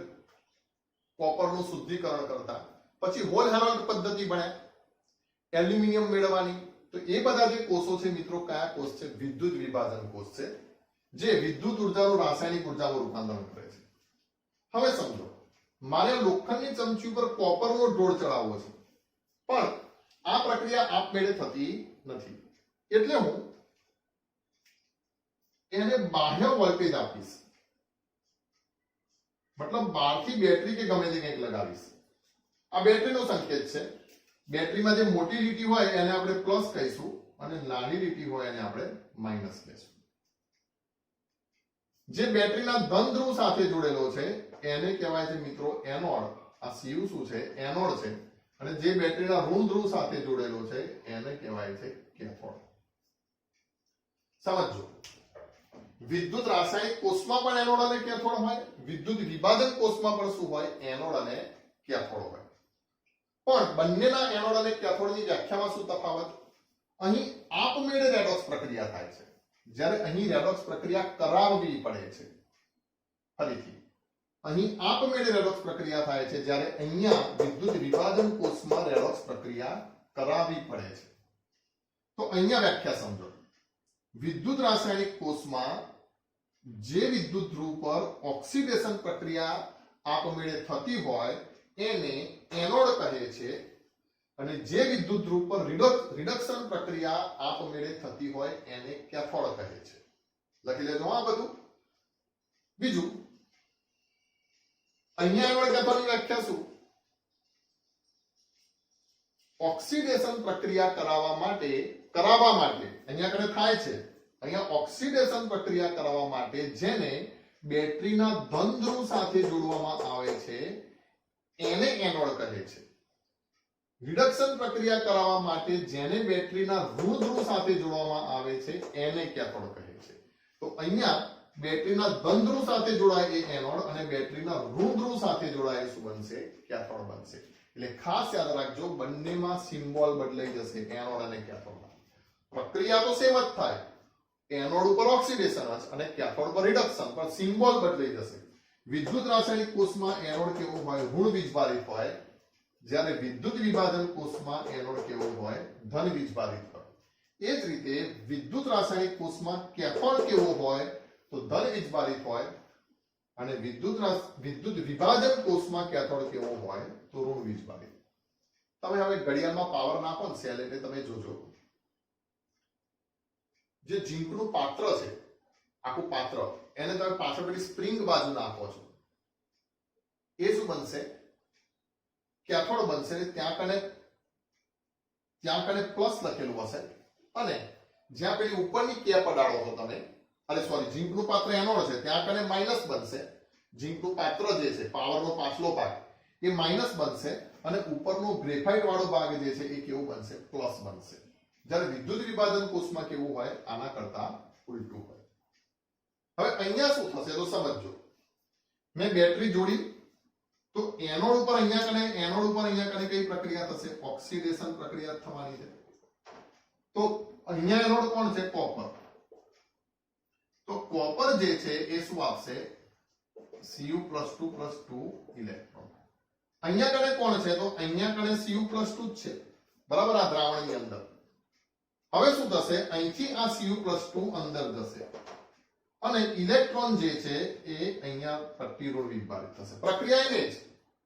કોપરનું શુદ્ધિકરણ કરતા. પછી હોલ હેરોલ્ડ પદ્ધતિ ભણ્યા, એલ્યુમિનિયમ મેળવવાની. તો એ બધા જે કોષો છે મિત્રો, કયા કોષ છે? વિદ્યુત વિભાજન કોષ છે, જે વિદ્યુત ઉર્જાનું રાસાયણિક ઉર્જામાં રૂપાંતરણ કરે છે. હવે સમજો, મારે લોખંડની ચમચી ઉપર કોપરનો ઢોળ ચડાવવો છે, પણ આ પ્રક્રિયા આપમેળે થતી નથી. એટલે હું એને બાહ્ય વોલ્ટેજ આપીશ, મતલબ બહારથી બેટરી કે ગમે તે કંઈક લગાવીશ. આ બેટરીનો સંકેત છે. બેટરીમાં જે મોટી લીટી હોય એને આપણે પ્લસ કહીશું અને નાની લીટી હોય એને આપણે માઇનસ કહીશું. જે બેટરીના ધન ધ્રુવ સાથે જોડેલો છે એને કહેવાય છે મિત્રો એનોડ. આ સીયુ શું છે? એનોડ છે. અને જે બેટરીના ઋણ ધ્રુવ સાથે જોડેલો છે એને કહેવાય છે કેથોડ. સમજો, વિદ્યુત રાસાયણિક કોષમાં પણ એનોડ અને કેથોડ હોય, વિદ્યુત વિભાજન કોષમાં પણ શું હોય? એનોડ અને કેથોડ હોય. પણ બંનેના એનોડ અને કેથોડની વ્યાખ્યામાં શું તફાવત? અહીં આપમેળે રેડોક્સ પ્રક્રિયા થાય છે, જ્યારે અહીં રેડોક્સ પ્રક્રિયા કરાવવી પડે છે. ફરીથી, અહીં આપમેળે રેડોક્સ પ્રક્રિયા થાય છે, જ્યારે અહીંયા વિદ્યુત વિભાજન કોષમાં રેડોક્સ પ્રક્રિયા કરાવવી પડે છે. તો અહીંયા વ્યાખ્યા સમજો. વિદ્યુત રાસાયણિક કોષમાં જે વિદ્યુત ધ્રુવ પર ઓક્સિડેશન પ્રક્રિયા આપમેળે થતી હોય એને એનોડ કહે છે, અને જે વિદ્યુત ધ્રુવ પર રિડક્શન પ્રક્રિયા આપમેળે થતી હોય એને કેથોડ કહે છે. લખી લેજો આ બધું. બીજું, અહીંયા એનોડ કેથોડની વ્યાખ્યા શું? ઓક્સિડેશન પ્રક્રિયા કરાવવા માટે અહીંયા કને થાય છે, અહીંયા ઓક્સિડેશન પ્રક્રિયા કરાવવા માટે જેને બેટરીના ધન ધ્રુવ સાથે જોડવામાં આવે છે એને એનોડ કહે છે. રિડક્શન પ્રક્રિયા કરાવવા માટે જેને બેટરીના ઋણ ધ્રુવ સાથે જોડવામાં આવે છે એને કેથોડ કહે છે. તો અહીંયા બેટરીના ધન ધ્રુવ સાથે જોડાય એ એનોડ અને બેટરીના ઋણ ધ્રુવ સાથે જોડાય એ શું બનશે? કેથોડ બનશે. એટલે ખાસ યાદ રાખજો, બંનેમાં સિમ્બોલ બદલાઈ જશે, એનોડ અને કેથોડ. પ્રક્રિયા તો સેમ જ થાય, એનોડ ઉપર ઓક્સિડેશન અને કેથોડ પર રિડક્શન, પણ સિમ્બોલ બદલાઈ જશે. વિદ્યુત રાસાયણિક કોષમાં એનોડ કેવો હોય? ઋણ વીજભારિત હોય, જ્યારે વિદ્યુત વિભાજન કોષમાં એનોડ કેવો હોય? ધન વીજભારિત હોય. એ જ રીતે વિદ્યુત રાસાયણિક કોષમાં કેથોડ કેવો હોય? તો ધન વીજભારિત હોય, અને વિદ્યુત વિભાજન કોષમાં કેથોડ કેવો હોય? તો ઋણ વીજભારિત. તમે હવે ઘડિયાળમાં પાવર નાખો ને સેલ, એટલે તમે જોજો જે ઝીંકનું પાત્ર છે, આખું પાત્ર, એને તમે પાછળ પેલી સ્પ્રિંગ બાજુ નાખો છો, એ શું બનશે? કેથોડ બનશે. ત્યાં કને પ્લસ લખેલું હશે, અને જ્યાં પેલી ઉપરની કેપ અડાડો છો તમે, ઝીંકનું પાત્ર એનોડ છે, ત્યાં કને માઇનસ બનશે. ઝીંકનું પાત્ર જે છે, પાવરનો પાછલો ભાગ, એ માઇનસ બનશે, અને ઉપરનો ગ્રેફાઇટ વાળો ભાગ જે છે એ કેવું બનશે? પ્લસ બનશે. જ્યારે વિદ્યુત વિભાજન કોષમાં કેવું હોય? આના કરતા ઉલટું હોય. હવે અહીંયા શું થશે તો સમજો. મેં બેટરી જોડી, તો એનોડ ઉપર અહીંયા કને કઈ પ્રક્રિયા થશે? ઓક્સિડેશન પ્રક્રિયા થવાની છે. તો અહીંયા એનોડ કોણ છે? કોપર. તો કોપર જે છે એ શું આપશે? Cu+2+2 electron. અહીંયા કને કોણ છે? તો અહીંયા કને Cu+2 જ છે, બરાબર, આ દ્રાવણની અંદર. હવે શું થશે? અહીંથી આ Cu+2 અંદર જશે, અને ઇલેક્ટ્રોન જે છે એ અહીંયા પટ્ટી ઋણ વીજભારિત થશે. પ્રક્રિયા એને જ,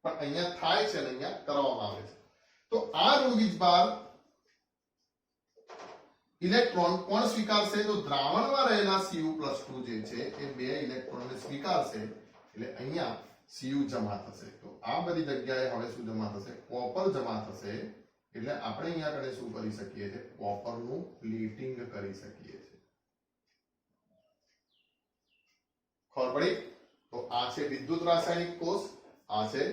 પણ અહીંયા થાય છે અને અહીંયા કરવામાં આવે છે. તો આ ઋણ વીજભાર ઇલેક્ટ્રોન કોણ સ્વીકારશે? તો દ્રાવણમાં રહેલા Cu+2 જે છે એ બે ઇલેક્ટ્રોનને સ્વીકારશે, એટલે અહીંયા Cu જમા થશે. તો આ બધી જગ્યાએ હવે શું જમા થશે? કોપર જમા થશે. એટલે આપણે અહીંયા કને શું કરી શકીએ છીએ? કોપરનું પ્લેટિંગ કરી શકીએ છીએ. ખબર પડી? તો આ છે વિદ્યુત રાસાયણિક કોષ, આ છે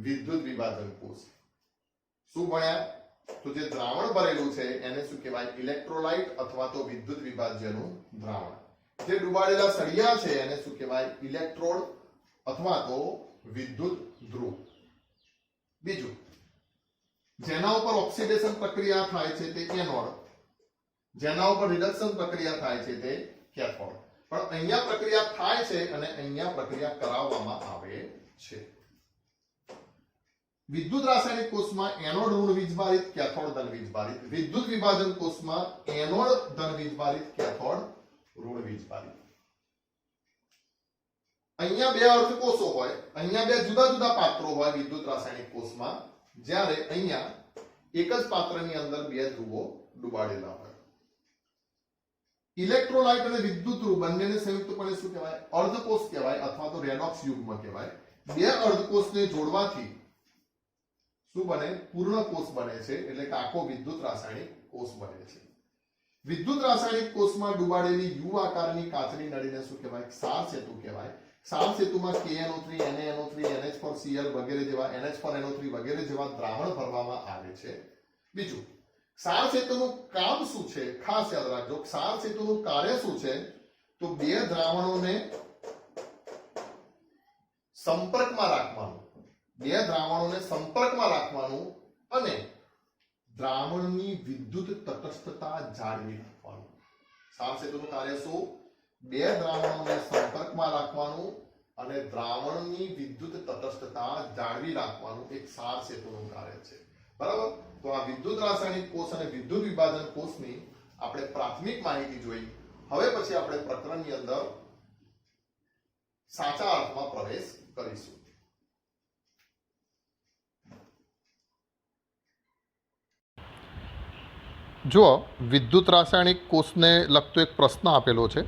વિદ્યુત વિભાજન કોષ. શું ભણ્યા? તો જે દ્રાવણ ભરેલું છે એને શું કહેવાય? ઇલેક્ટ્રોલાઇટ અથવા તો વિદ્યુત વિભાજ્યનું દ્રાવણ. જે ડુબાડેલા સળિયા છે એને શું કહેવાય? ઇલેક્ટ્રોડ અથવા તો વિદ્યુત ધ્રુવ. બીજું, જેના ઉપર ઓક્સિડેશન પ્રક્રિયા થાય છે તે એનોડ, જેના ઉપર રિડક્શન પ્રક્રિયા થાય છે તે કેથોડ. પણ અહીંયા પ્રક્રિયા થાય છે અને અહીંયા પ્રક્રિયા કરાવવામાં આવે છે. વિદ્યુત રાસાયણિક કોષમાં એનોડ ઋણ વીજભારિત, કેથોડ ધન વીજભારિત. વિદ્યુત વિભાજન કોષમાં એનોડ ધન વીજભારિત, કેથોડ ઋણ વીજભારિત. અહીંયા બે અર્ધકોષો હોય, અહીંયા બે જુદા જુદા પાત્રો હોય વિદ્યુત રાસાયણિક કોષમાં, જ્યારે અહીંયા એક જ પાત્રની અંદર બે ધ્રુવો ડુબાડેલા હોય. ઇલેક્ટ્રોલાઇટ અને વિદ્યુત ધ્રુવ બંનેને સંયુક્તપણે શું કહેવાય? અર્ધકોષ કહેવાય, અથવા તો રેડોક્સ યુગ્મ કહેવાય. બે અર્ધકોષને જોડવાથી શું બને? પૂર્ણ કોષ બને છે, એટલે કે આખો વિદ્યુત રાસાયણિક કોષ બને છે. વિદ્યુત રાસાયણિક કોષમાં ડુબાડેલી યુ આકારની કાચની નળીને શું કહેવાય? ક્ષાર સેતુ કહેવાય. ક્ષાર સેતુમાં KNO3, NaNO3, NH4Cl વગેરે જેવા, NH4NO3 વગેરે જેવા દ્રાવણ ભરવામાં આવે છે. બીજું, ક્ષાર સેતુનું કામ શું છે? ખાસ યાદ રાખજો, ક્ષાર સેતુનું કાર્ય શું છે? તો બે દ્રાવણોને સંપર્કમાં રાખવાનું, અને દ્રાવણની વિદ્યુત તટસ્થતા જાળવી રાખવાનું. ક્ષાર સેતુનું કાર્ય શું? બે દ્રાવણોને સંપર્કમાં રાખવાનું અને દ્રાવણની વિદ્યુત તટસ્થતા જાળવી રાખવાનું એક ક્ષાર સેતુનું કાર્ય છે. બરાબર? તો આ વિદ્યુત રાસાયણિક કોષ અને વિદ્યુત વિભાજન કોષની આપણે પ્રાથમિક માહિતી જોઈ. હવે પછી આપણે પ્રકરણની અંદર સાચા અર્થમાં પ્રવેશ કરીશું. જુઓ, વિદ્યુત રાસાયણિક કોષને લગતો એક પ્રશ્ન આપેલો છે.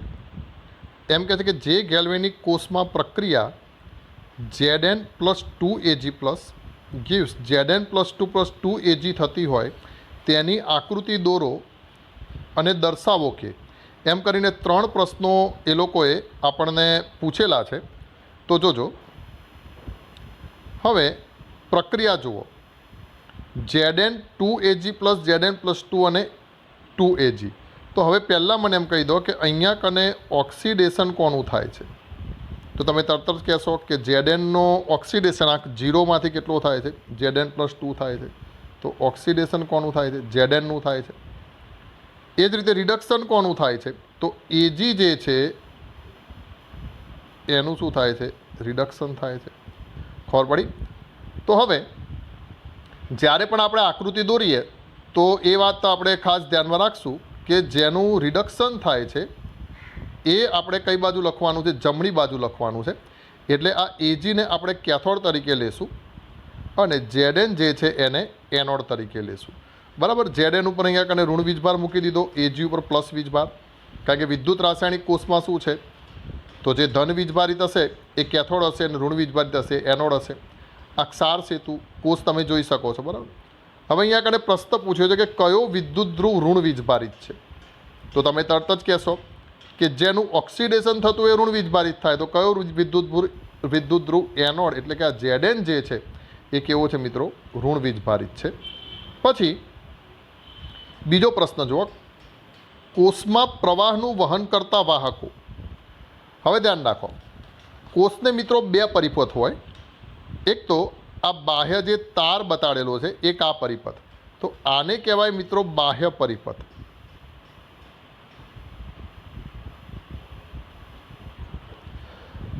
એમ કહે છે કે જે ગેલ્વેનિક કોષમાં પ્રક્રિયા Zn+2Ag+ gives Zn + 2 + 2Ag થતી હોય તેની આકૃતિ દોરો અને દર્શાવો કે એમ કરીને 3 પ્રશ્નો એ લોકોએ આપણને પૂછેલા છે. તો જોજો હવે પ્રક્રિયા જુઓ. Zn 2Ag + Zn + 2 અને 2Ag. તો હવે પહેલાં મને એમ કહી દો કે અહીંયા કને ઓક્સિડેશન કોનું થાય છે. તો તમે તરત જ કહેશો કે Znનો ઓક્સિડેશન આંક 0માંથી કેટલો થાય છે? Zn + 2 થાય છે. તો ઓક્સિડેશન કોનું થાય છે? Znનું થાય છે. એ જ રીતે રિડક્શન કોનું થાય છે? તો Ag જે છે એનું શું થાય છે? રિડક્શન થાય છે. ખબર પડી? તો હવે જ્યારે પણ આપણે આકૃતિ દોરીએ તો એ વાત આપણે ખાસ ધ્યાનમાં રાખશું કે જેનું રિડક્શન થાય છે એ આપણે કઈ બાજુ લખવાનું છે? જમણી બાજુ લખવાનું છે. એટલે આ એજીને આપણે કેથોડ તરીકે લેશું અને Zn જે છે એને એનોડ તરીકે લેશું. બરાબર. Zn ઉપર અહીંયા કને ઋણ વીજભાર મૂકી દીધો, એજી ઉપર પ્લસ વીજભાર. કારણ કે વિદ્યુત રાસાયણિક કોષમાં શું છે? તો જે ધન વીજભારિત હશે એ કેથોડ હશે અને ઋણ વીજભારિત હશે એનોડ હશે. આ ક્ષાર સેતુ કોષ તમે જોઈ શકો છો. બરાબર. હવે અહીંયા કને પ્રશ્ન પૂછ્યો છે કે કયો વિદ્યુત ધ્રુવ ઋણ વીજભારિત છે? તો તમે તરત જ કહેશો કે જેનું ઓક્સિડેશન થતું એ ઋણ વીજભારિત થાય. તો કયો વિદ્યુત ધ્રુવ? એનોડ. એટલે કે આ Zn જે છે એ કેવો છે મિત્રો? ઋણ વીજભારિત છે. પછી બીજો પ્રશ્ન જુઓ. કોષમાં પ્રવાહનું વહન કરતા વાહકો. હવે ધ્યાન રાખો, કોષને મિત્રો 2 પરિપથ હોય. એક તો આ બાહ્ય જે તાર બતાડેલો છે એક આ પરિપથ. તો આને કહેવાય મિત્રો બાહ્ય પરિપથ.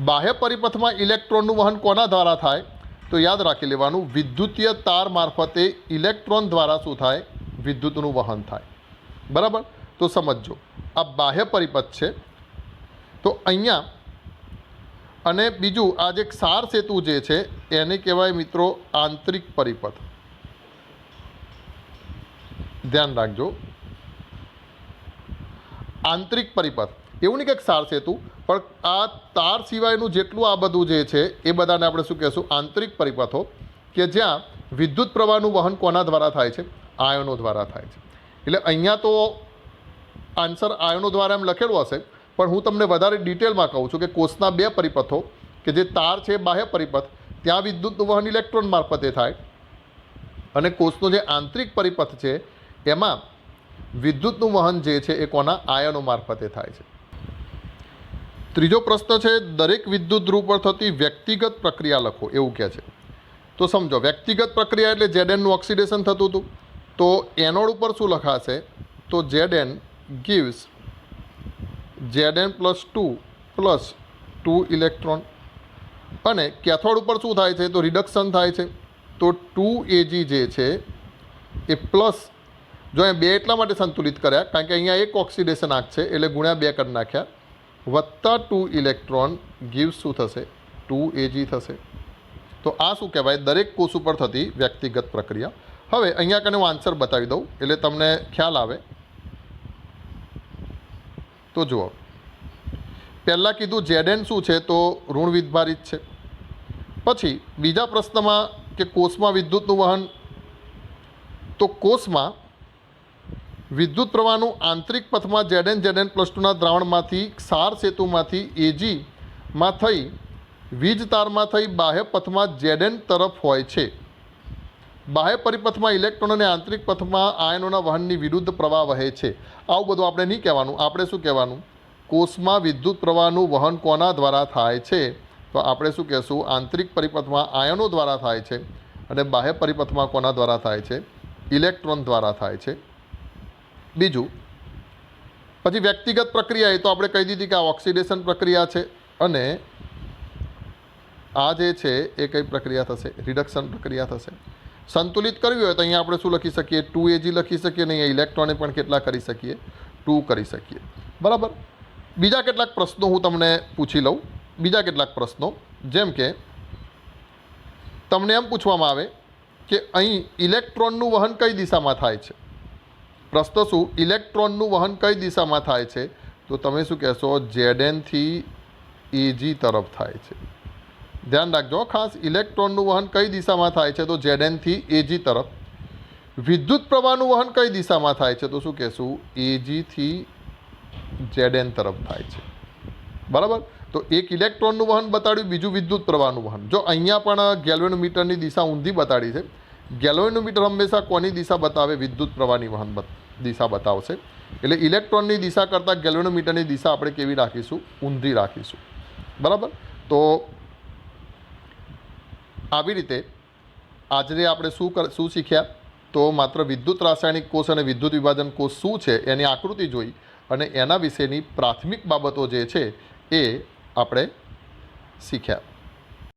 બાહ્ય પરિપથમાં ઇલેક્ટ્રોનનું વહન કોના દ્વારા થાય? તો યાદ રાખી લેવાનું, વિદ્યુતીય તાર મારફતે ઇલેક્ટ્રોન દ્વારા શું થાય? વિદ્યુતનું વહન થાય. બરાબર. તો સમજો આ બાહ્ય પરિપથ છે. તો અહીંયા અને બીજું આ જે ક્ષાર સેતુ જે છે એને કહેવાય મિત્રો આંતરિક પરિપથ. ધ્યાન રાખજો, આંતરિક પરિપથ. એવું નહીં કે ક્ષાર સેતુ, પણ આ તાર સિવાયનું જેટલું આ બધું જે છે એ બધાને આપણે શું કહેશું? આંતરિક પરિપથો. કે જ્યાં વિદ્યુત પ્રવાહનું વહન કોના દ્વારા થાય છે? આયનો દ્વારા થાય છે. એટલે અહીંયા તો આન્સર આયનો દ્વારા એમ લખેલું હશે, પણ હું તમને વધારે ડિટેલમાં કહું છું કે કોષના 2 પરિપથો કે જે તાર છે બાહ્ય પરિપથ, ત્યાં વિદ્યુતનું વહન ઇલેક્ટ્રોન મારફતે થાય અને કોષનો જે આંતરિક પરિપથ છે એમાં વિદ્યુતનું વહન જે છે એ કોના? આયનો મારફતે થાય છે. ત્રીજો પ્રશ્ન છે દરેક વિદ્યુત ધ્રુવ પર થતી વ્યક્તિગત પ્રક્રિયા લખો, એવું કહે છે. તો સમજો વ્યક્તિગત પ્રક્રિયા એટલે Znનું ઓક્સિડેશન થતું હતું. તો એનોડ ઉપર શું લખાશે? તો Zn gives Zn + 2 + 2 ઇલેક્ટ્રોન. અને કેથોડ ઉપર શું થાય છે? તો રિડક્શન થાય છે. તો 2Ag જે છે એ પ્લસ, જો અહીંયા 2 એટલા માટે સંતુલિત કર્યા કારણ કે અહીંયા એક ઓક્સિડેશન આંક છે એટલે ગુણ્યા 2 કરી નાખ્યા, વત્તા 2 ઇલેક્ટ્રોન ગીવ્સ શું થશે? 2Ag થશે. તો આ શું કહેવાય? દરેક કોષ ઉપર થતી વ્યક્તિગત પ્રક્રિયા. હવે અહીંયા કને હું આન્સર બતાવી દઉં એટલે તમને ખ્યાલ આવે. તો જુઓ, પહેલાં કીધું Zn શું છે? તો ઋણ વીજભારિત છે. પછી બીજા પ્રશ્નમાં કે કોષમાં વિદ્યુતનું વહન. તો કોષમાં વિદ્યુત પ્રવાહનું આંતરિક પથમાં Zn + 2ના દ્રાવણમાંથી ક્ષાર સેતુમાંથી Agમાં થઈ વીજ તારમાં થઈ બાહ્ય પથમાં Zn તરફ હોય છે. બાહ્ય પરિપથમાં ઇલેક્ટ્રોન અને આંતરિક પથમાં આયનોના વહનની વિરુદ્ધ પ્રવાહ વહે છે. આવું બધું આપણે નહીં કહેવાનું. આપણે શું કહેવાનું? કોષમાં વિદ્યુત પ્રવાહનું વહન કોના દ્વારા થાય છે? તો આપણે શું કહેશું? આંતરિક પરિપથમાં આયનો દ્વારા થાય છે અને બાહ્ય પરિપથમાં કોના દ્વારા થાય છે? ઇલેક્ટ્રોન દ્વારા થાય છે. બીજું પછી વ્યક્તિગત પ્રક્રિયા, એ તો આપણે કહી દીધી કે આ ઓક્સિડેશન પ્રક્રિયા છે અને આ જે છે એ કઈ પ્રક્રિયા થશે? રિડક્શન પ્રક્રિયા થશે. સંતુલિત કરવી હોય તો અહીંયા આપણે શું લખી શકીએ? 2Ag લખી શકીએ ને અહીંયા ઇલેક્ટ્રોને પણ કેટલા કરી શકીએ? 2 કરી શકીએ. બરાબર. બીજા કેટલાક પ્રશ્નો હું તમને પૂછી લઉં. બીજા કેટલાક પ્રશ્નો, જેમ કે તમને એમ પૂછવામાં આવે કે અહીં ઇલેક્ટ્રોનનું વહન કઈ દિશામાં થાય છે? પ્રશ્ન શું? ઇલેક્ટ્રોનનું વહન કઈ દિશામાં થાય છે? તો તમે શું કહેશો? Zn થી Ag તરફ થાય છે. ધ્યાન રાખજો ખાસ, ઇલેક્ટ્રોનનું વહન કઈ દિશામાં થાય છે? તો ZN થી AG તરફ. વિદ્યુત પ્રવાહનું વહન કઈ દિશામાં થાય છે? તો શું કહેશું? AG થી ZN તરફ થાય છે. બરાબર. તો એક ઇલેક્ટ્રોનનું વહન બતાડ્યું, બીજું વિદ્યુત પ્રવાહનું વહન. જો અહીંયા પણ ગેલ્વેનોમીટરની દિશા ઊંધી બતાડી છે. ગેલ્વેનોમીટર હંમેશા કોની દિશા બતાવે? વિદ્યુત પ્રવાહની દિશા બતાવશે. એટલે ઇલેક્ટ્રોનની દિશા કરતાં ગેલ્વેનોમીટરની દિશા આપણે કેવી રાખીશું? ઊંધી રાખીશું. બરાબર. તો આવી રીતે આજે આપણે શું શીખ્યા? તો માત્ર વિદ્યુત રાસાયણિક કોષ અને વિદ્યુત વિભાજન કોષ શું છે એની આકૃતિ જોઈ અને એના વિશેની પ્રાથમિક બાબતો જે છે એ આપણે શીખ્યા.